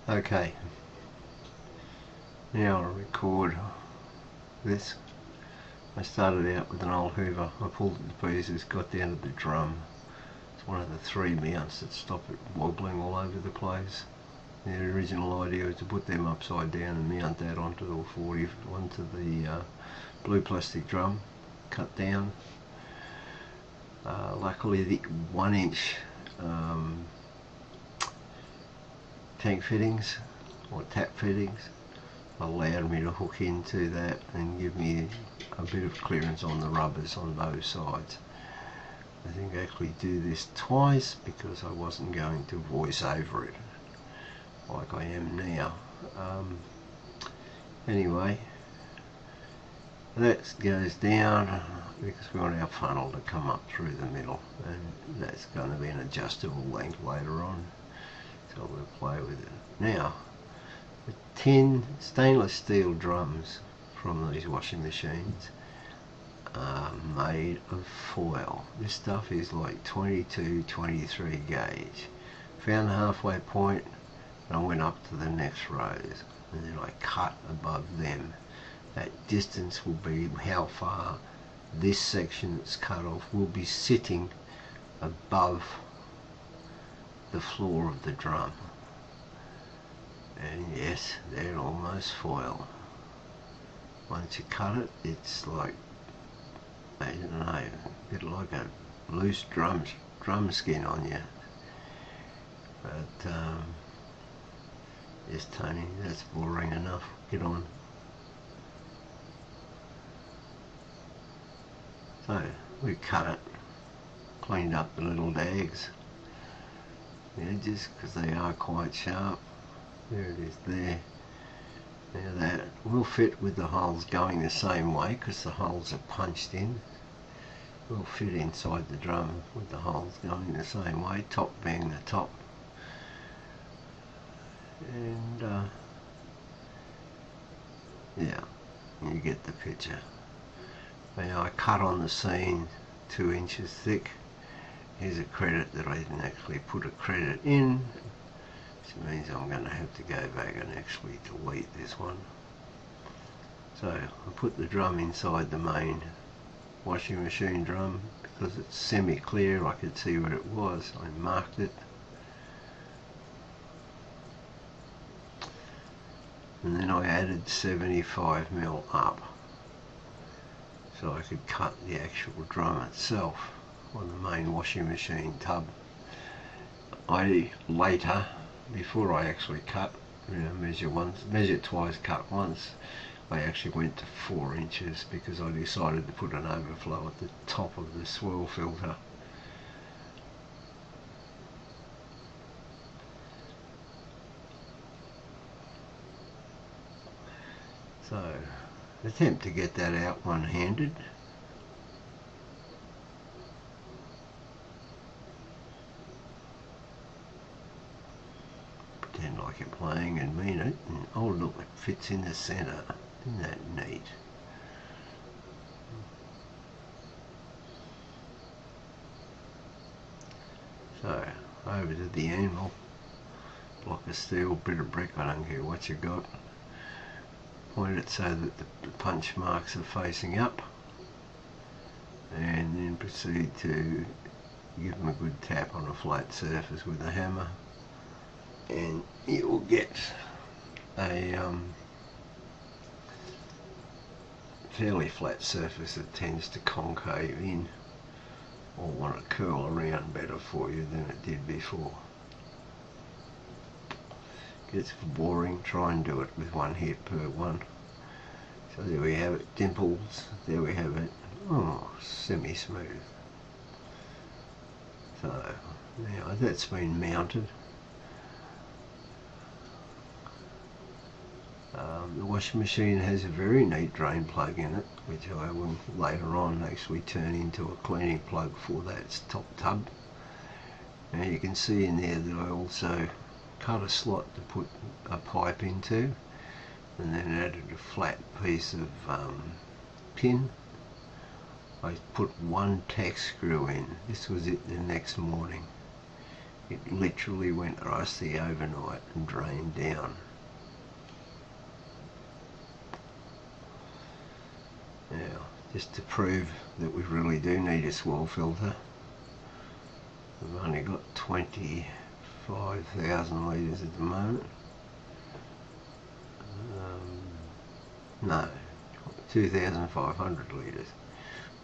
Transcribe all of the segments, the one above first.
Okay, now I'll record this. I started out with an old Hoover. I pulled it to pieces, got down to the drum. It's one of the 3 mounts that stop it wobbling all over the place. The original idea was to put them upside down and mount that onto the blue plastic drum, cut down. Luckily the 1-inch tank fittings or tap fittings allowed me to hook into that and give me a bit of clearance on the rubbers on both sides. I think I actually do this twice because I wasn't going to voice over it like I am now. Anyway, that goes down because we want our funnel to come up through the middle, and that's going to be an adjustable length later on, so we'll play with it. Now, the tin stainless steel drums from these washing machines are made of foil. This stuff is like 22-23 gauge. Found the halfway point and I went up to the next rows, and then I cut above them. That distance will be how far this section that's cut off will be sitting above the floor of the drum. And yes, they're almost foil. Once you cut it, it's like, I don't know, a bit like a loose drum skin on you. But yes, Tony, that's boring enough. Get on. So we cut it, cleaned up the little dags, the edges, because they are quite sharp. There it is there. Now that will fit with the holes going the same way because the holes are punched in. Will fit inside the drum with the holes going the same way, top being the top. And yeah, you get the picture. Now I cut on the seam 2 inches thick. Here's a credit that I didn't actually put a credit in, which means I'm going to have to go back and actually delete this one. So I put the drum inside the main washing machine drum because it's semi-clear. I could see where it was. I marked it. And then I added 75mm up so I could cut the actual drum itself on the main washing machine tub. I later, before I actually cut, measure twice, cut once, I actually went to 4 inches because I decided to put an overflow at the top of the swirl filter. So, attempt to get that out one-handed. Pretend like you're playing and mean it. And oh look, it fits in the center. Isn't that neat? So, over to the anvil. Block of steel, bit of brick, I don't care what you got. Point it so that the punch marks are facing up, and then proceed to give them a good tap on a flat surface with a hammer, and you will get a fairly flat surface that tends to concave in or want to curl around better for you than it did before. Gets boring, try and do it with one hit per one. So there we have it, dimples, there we have it, oh, semi-smooth. So now that's been mounted. The washing machine has a very neat drain plug in it, which I will later on actually turn into a cleaning plug for that top tub. Now you can see in there that I also cut a slot to put a pipe into, and then added a flat piece of pin. I put one tack screw in. This was it the next morning. It literally went rusty overnight and drained down. Now, just to prove that we really do need a swirl filter, we've only got 25,000 litres at the moment. No, 2,500 litres.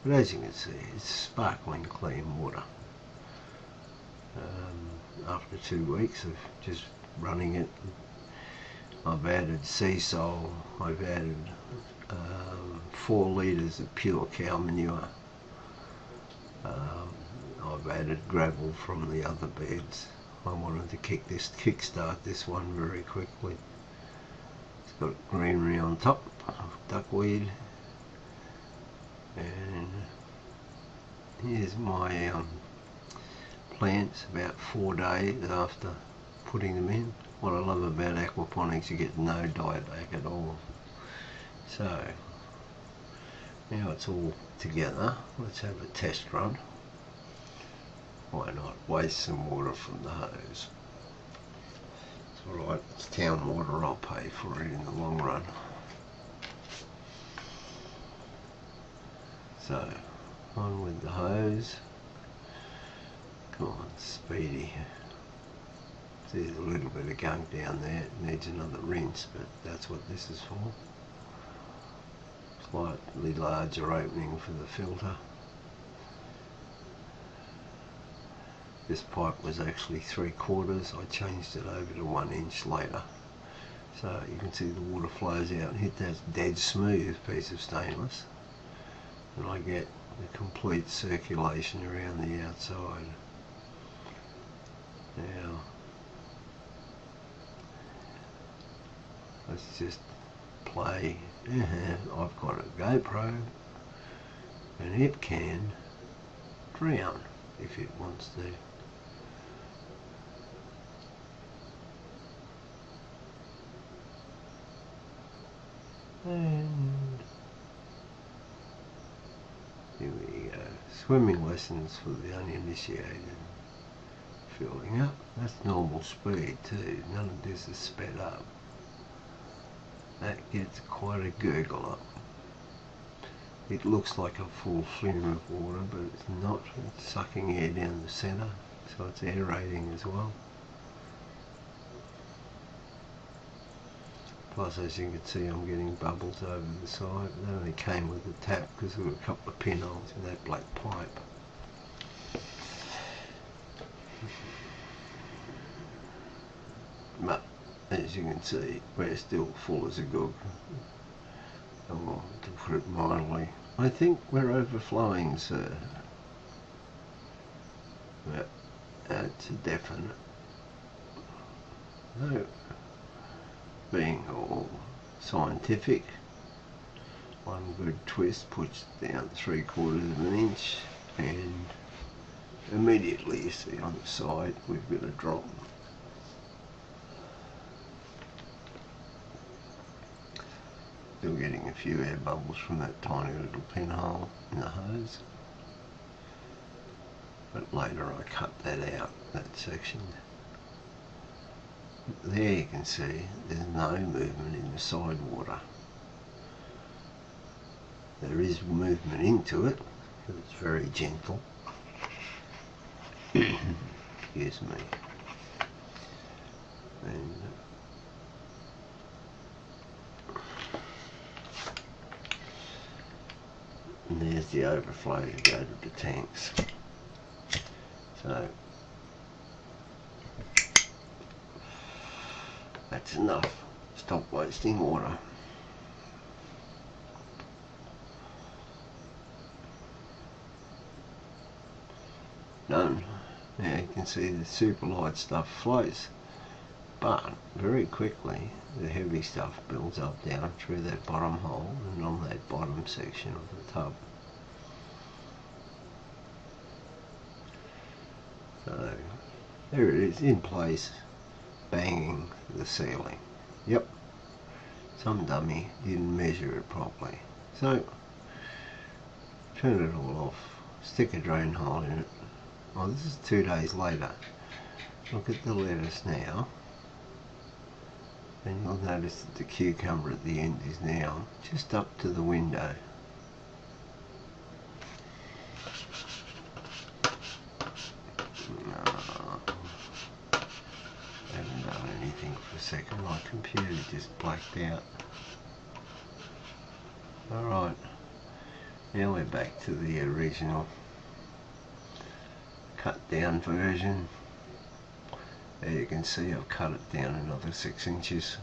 But as you can see, it's sparkling clean water. After 2 weeks of just running it, I've added sea salt, I've added 4 litres of pure cow manure. I've added gravel from the other beds. I wanted to kickstart this one very quickly. It's got greenery on top of duckweed, and here's my plants about 4 days after putting them in. What I love about aquaponics, you get no dieback at all. So now it's all together. Let's have a test run. Why not waste some water from the hose? It's alright, it's town water, I'll pay for it in the long run. So, on with the hose. Come on, Speedy. There's a little bit of gunk down there, it needs another rinse, but that's what this is for. Slightly larger opening for the filter. This pipe was actually 3/4, I changed it over to 1 inch later. So you can see the water flows out and hit that dead smooth piece of stainless, and I get the complete circulation around the outside. Now let's just play. I've got a GoPro and it can drown if it wants to. And here we go. Swimming lessons for the uninitiated. Filling up. That's normal speed too. None of this is sped up. That gets quite a gurgle up. It looks like a full flume of water, but it's not. It's sucking air down the centre, so it's aerating as well. Plus, as you can see, I'm getting bubbles over the side. That only came with the tap because there were a couple of pinholes in that black pipe. But as you can see, we're still full as a gook. Or, to put it mildly, I think we're overflowing, sir. But that's a definite. No. Being all scientific, one good twist puts down 3/4 of an inch, and immediately you see on the side we've got a drop. Still getting a few air bubbles from that tiny little pinhole in the hose, but later I cut that out, that section. There you can see there's no movement in the side water. There is movement into it, but it's very gentle. Excuse me. And there's the overflow to go to the tanks. So that's enough. Stop wasting water. Done. Now you can see the super light stuff floats, but very quickly the heavy stuff builds up down through that bottom hole and on that bottom section of the tub. So there it is, in place, banging the ceiling. Yep, some dummy didn't measure it properly. So turn it all off, stick a drain hole in it. Well, this is 2 days later, look at the lettuce now, and you'll notice that the cucumber at the end is now just up to the window. I haven't done anything for a second, my computer just blacked out. Alright, now we're back to the original cut down version. There you can see I've cut it down another 6 inches.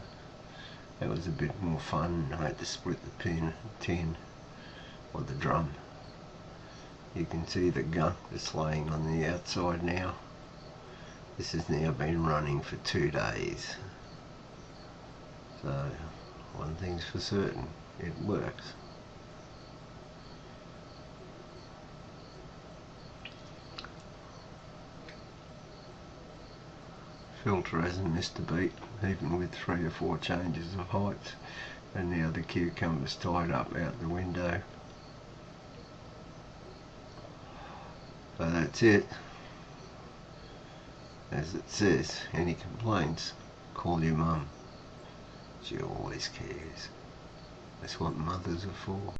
That was a bit more fun. I had to split the tin or the drum. You can see the gunk that's laying on the outside now. This has now been running for 2 days. So one thing's for certain, it works. Filter hasn't missed a beat, even with 3 or 4 changes of height, and now the cucumber's tied up out the window. So that's it. As it says, any complaints, call your mum. She always cares. That's what mothers are for.